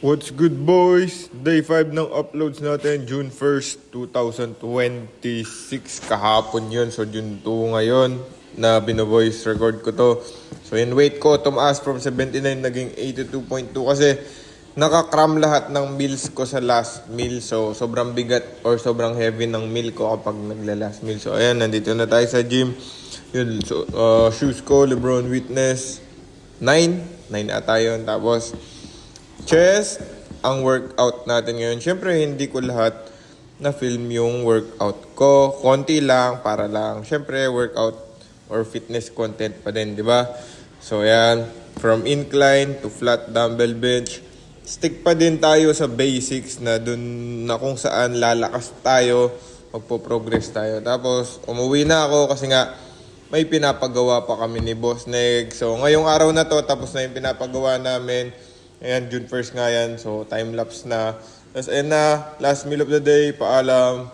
What's good, boys? Day 5 ng uploads natin, June 1st, 2026. Kahapon yun, so June 2 ngayon na bino-voice record ko to. So yung weight ko tumaas from 79 naging 82.2 kasi nakakram lahat ng meals ko sa last meal. So sobrang bigat or sobrang heavy ng meal ko kapag nagla-last meal. So ayan, nandito na tayo sa gym. Yun, so, shoes ko, Lebron Witness 9 ata yun. Tapos chest, ang workout natin ngayon. Siyempre, hindi ko lahat na-film yung workout ko. Konti lang, para lang. Siyempre, workout or fitness content pa din, di ba? So, yan. From incline to flat dumbbell bench. Stick pa din tayo sa basics na dun na kung saan lalakas tayo, magpo-progress tayo. Tapos, umuwi na ako kasi nga, may pinapagawa pa kami ni Boss Neg. So, ngayong araw na to, tapos na yung pinapagawa namin. Ayan, June 1st nga yan. So, time-lapse na. Tapos, ayan na. Last meal of the day. Paalam.